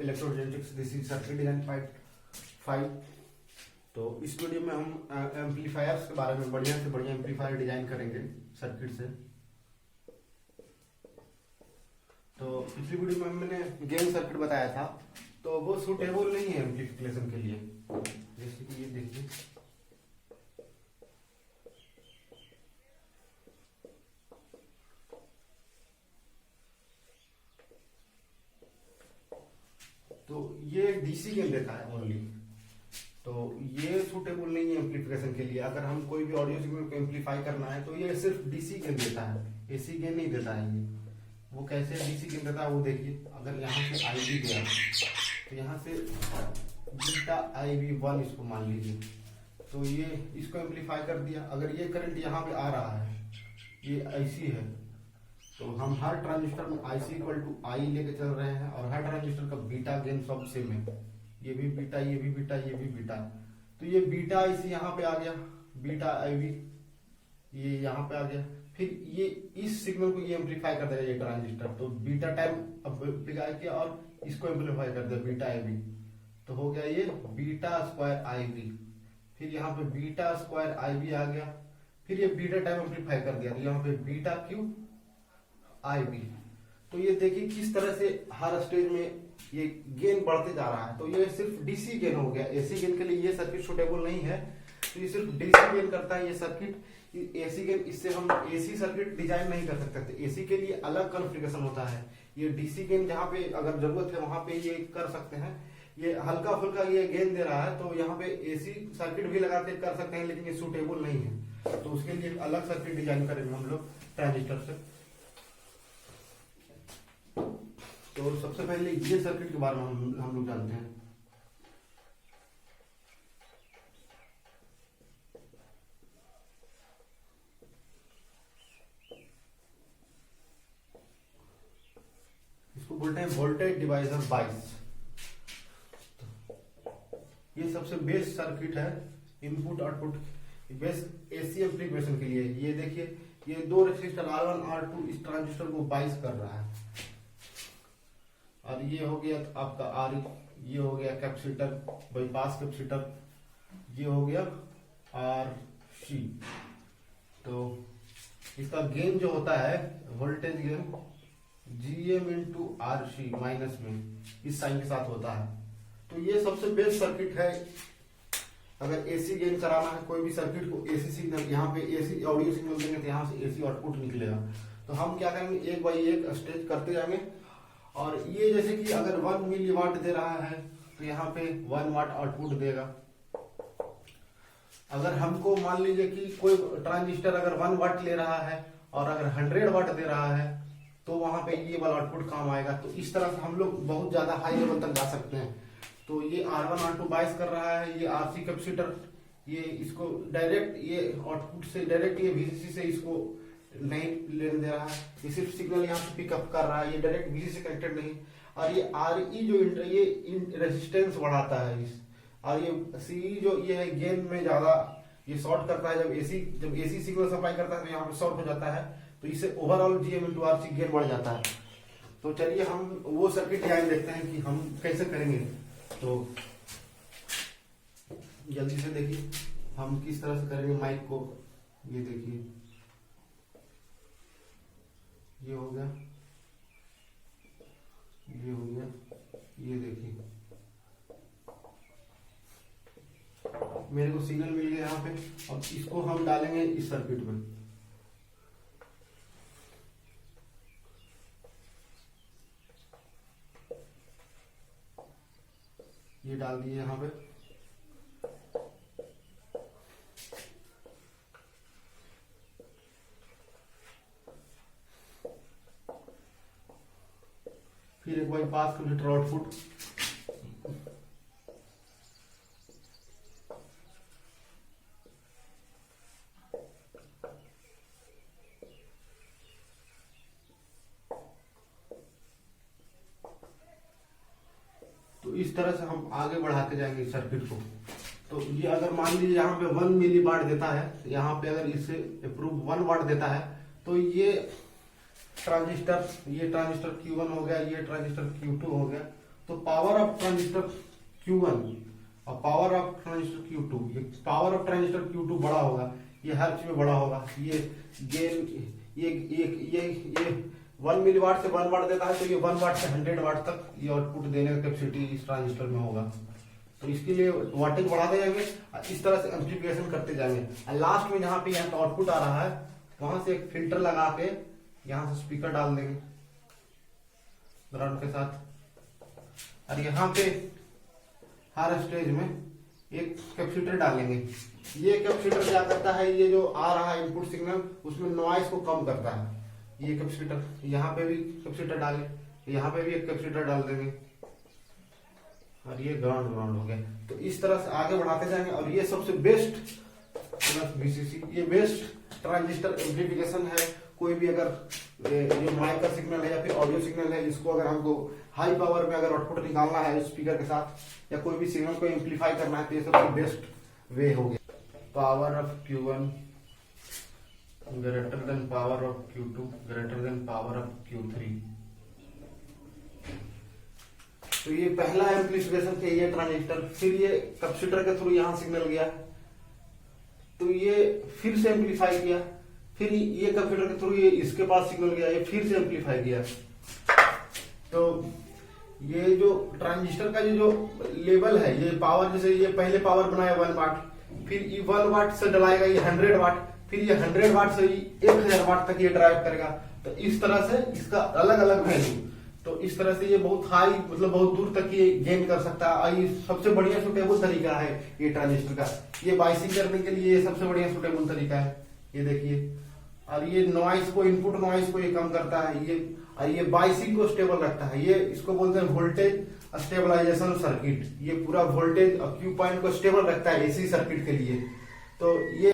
इलेक्ट्रोजेनेटिक्स, this is circuit design part 5। तो इस video में हम एम्पलीफायर्स के बारे में बढ़िया से बढ़िया एम्पलीफायर डिजाइन करेंगे सर्किट से। तो पिछली वीडियो में मैंने गेन सर्किट बताया था, तो वो सूटेबल नहीं है एम्पलीफिकेशन के लिए। जैसे कि ये देखिए, तो ये डीसी गेन देता है ओनली, तो ये सूटेबल नहीं है एम्पलीफिकेशन के लिए। अगर हम कोई भी ऑडियो सिग्नल को एम्पलीफाई करना है तो ये सिर्फ डीसी गेन देता है, एसी गेन नहीं देता है। ये वो कैसे डीसी गेन देता है वो देखिए। अगर यहाँ से आई बी गया तो यहाँ से बीटा आई बी 1 इसको मान लीजिए, तो ये इसको एम्पलीफाई कर दिया। अगर ये करंट यहाँ पे आ रहा है, ये ऐसी है, तो हम हर ट्रांजिस्टर में IC इक्वल टू आई लेके चल रहे हैं और हर ट्रांजिस्टर का बीटा गेन सब सेम है। ये भी बीटा, ये भी बीटा, ये भी बीटा, तो ये बीटा IC यहाँ पे आ गया, बीटा IB ये यहाँ पे आ गया। फिर ये इस सिग्नल को ये एम्पलीफाई कर देगा ये ट्रांजिस्टर, तो बीटा टाइम एम्पलीफाई किया और इसको एम्पलीफाई कर दिया बीटा IB, तो हो गया ये बीटा स्क्वायर IB। फिर यहाँ पे बीटा स्क्वायर IB आ गया, फिर ये बीटा टाइम एम्पलीफाई कर दिया, तो यहाँ पे बीटा क्यू IB। तो ये देखिए किस तरह से हर स्टेज में ये गेन बढ़ते जा रहा है। तो ये सिर्फ डीसी गेन हो गया, एसी गेन के लिए ये सर्किट सुटेबल नहीं है। तो ये सिर्फ डीसी गेन करता है ये सर्किट, एसी गेन, इससे हम एसी सर्किट डिजाइन नहीं कर सकते। एसी के लिए अलग कॉन्फ़िगरेशन होता है। ये डीसी गेन जहाँ पे अगर जरूरत है वहां पे ये कर सकते हैं। ये हल्का फुल्का ये गेन दे रहा है, तो यहाँ पे एसी सर्किट भी लगा के कर सकते हैं, लेकिन ये सुटेबल नहीं है। तो उसके लिए अलग सर्किट डिजाइन करेंगे हम लोग ट्रांजिस्टर से। तो सबसे पहले ये सर्किट के बारे में हम लोग जानते हैं। इसको बोलते हैं वोल्टेज डिवाइजर 22। ये सबसे बेस्ट सर्किट है input output best AC amplification के लिए। ये देखिए, ये दो रेजिस्टर R1 R2 इस ट्रांजिस्टर को 22 कर रहा है, और ये हो गया आपका R, ये हो गया कैपेसिटर, बाईपास कैपेसिटर, ये हो गया RC। तो इसका गेन जो होता है voltage gain GM into RC minus में इस साइन के साथ होता है। तो ये सबसे बेस्ट सर्किट है अगर एसी गेन कराना है कोई भी सर्किट को। एसी सिग्नल यहाँ पे एसी ऑडियो सिग्नल देंगे तो यहाँ से एसी आउटपुट निकलेगा। तो हम क्या करेंगे, एक बाई एक स्टेज करते जाएंगे। और ये जैसे कि अगर 1 मिली वाट दे रहा है तो यहाँ पे 1 वाट आउटपुट देगा। अगर हमको मान लीजिए कि कोई ट्रांजिस्टर अगर 1 वाट ले रहा है और अगर 100 वाट दे रहा है, तो वहां पे ये वाला आउटपुट काम आएगा। तो इस तरह से हम लोग बहुत ज्यादा हाई लेवल तक जा सकते हैं। तो ये R1 R2 22 कर रहा है, ये RC कैपेसिटर, ये इसको डायरेक्ट ये आउटपुट से डायरेक्ट ये VCC से इसको नहीं लेने दे रहा है। ये सिर्फ सिग्नल यहाँ से पिकअप कर रहा है, ये डायरेक्ट VCC से कनेक्टेड नहीं। और ये RE जो ये रेजिस्टेंस बढ़ाता है इस, और ये CE जो ये है गेन में ज्यादा ये शॉर्ट करता है। जब एसी सिग्नल सप्लाई करता है तो यहाँ पे शॉर्ट हो जाता है, तो इससे overall GM into RC gain बढ़ जाता है। तो चलिए हम वो सर्किट डिजाइन देखते हैं कि हम कैसे करेंगे। तो जल्दी से देखिए हम किस तरह से करेंगे माइक को। ये देखिए, ये हो गया, ये हो गया, ये देखिए मेरे को सिग्नल मिल गया यहाँ पे। अब इसको हम डालेंगे इस सर्किट में। ये डाल दिए यहाँ पे। फिर एक बाईपास कैपेसिटर आउटपुट, तो इस तरह से हम आगे बढ़ाते जाएंगे सर्किट को। तो ये अगर मान लीजिए यहाँ पे 1 मिली वाट देता है, यहाँ पे अगर इसे अप्रूव 1 वाट देता है, तो ये ट्रांजिस्टर Q1 हो गया, ये ट्रांजिस्टर Q2 हो गया। तो तो पावर ऑफ ट्रांजिस्टर Q1 और पावर ऑफ ट्रांजिस्टर Q2, ये पावर ऑफ ट्रांजिस्टर Q2 बड़ा होगा, ये हर चीज में बड़ा होगा। ये गेन ये 1 मिलीवाट से 1 वाट देता है, तो ये 1 वाट से 100 वाट तक ये आउटपुट देने का कैपेसिटी इस ट्रांजिस्टर में होगा। तो इसके लिए वाटेज बढ़ाते जाएंगे, इस तरह से एम्प्लीफिकेशन करते जाएंगे। और लास्ट में जहाँ पे यहाँ आउटपुट आ रहा है, वहां से एक फिल्टर लगा के यहाँ से स्पीकर डाल देंगे ग्राउंड के साथ, और यहाँ पे हर स्टेज में एक कैपेसिटर डालेंगे। ये कैपेसिटर क्या करता है, ये जो आ रहा है इनपुट सिग्नल, उसमें नॉइस को कम करता है। ये कैपेसिटर, यहाँ पे भी कैपेसिटर डाले, यहाँ पे भी एक कैपेसिटर डाल देंगे, और ये ग्राउंड हो गया। तो इस तरह से आगे बढ़ाते जाएंगे। और ये सबसे बेस्ट VCC, ये बेस्ट ट्रांजिस्टर एम्प्लीफिकेशन है। कोई भी अगर ये माइक का सिग्नल है या फिर ऑडियो सिग्नल है, इसको अगर हमको हाई पावर में अगर आउटपुट निकालना है स्पीकर के साथ, या कोई भी सिग्नल को एम्प्लीफाई करना है, तो ये सबसे बेस्ट वे हो गया। Power of Q1 greater than power of Q2 greater than power of Q3। तो ये पहला एम्प्लीफिकेशन थे ये ट्रांजिस्टर। फिर ये कैपेसिटर के थ्रू यहाँ सिग्नल गया, तो ये फिर से एम्प्लीफाई किया। फिर ये कैपेसिटर के थ्रू ये इसके पास सिग्नल गया, ये फिर से एम्प्लीफाई किया। तो ये जो ट्रांजिस्टर का जो लेवल है, ये पावर, जैसे ये पहले पावर बनाया 1 वाट, फिर ये 1 वाट से डलाएगा ये 100 वाट, फिर ये 100 वाट से 1000 वाट तक ये ड्राइव करेगा। तो इस तरह से इसका अलग अलग वैल्यू, तो इस तरह से ये बहुत हाई, मतलब बहुत दूर तक ये गेन कर सकता है। और ये सबसे बढ़िया सुटेबल तरीका है ये ट्रांजिस्टर का। ये बाइसिंग करने के लिए ये सबसे बढ़िया सुटेबल तरीका है, ये देखिए। और ये नॉइस को, इनपुट नॉइस को ये कम करता है ये, और ये बाइसिंग को स्टेबल रखता है। ये इसको बोलते हैं वोल्टेज स्टेबलाइजेशन सर्किट। ये पूरा वोल्टेज और Q पॉइंट को स्टेबल रखता है AC सर्किट के लिए। तो ये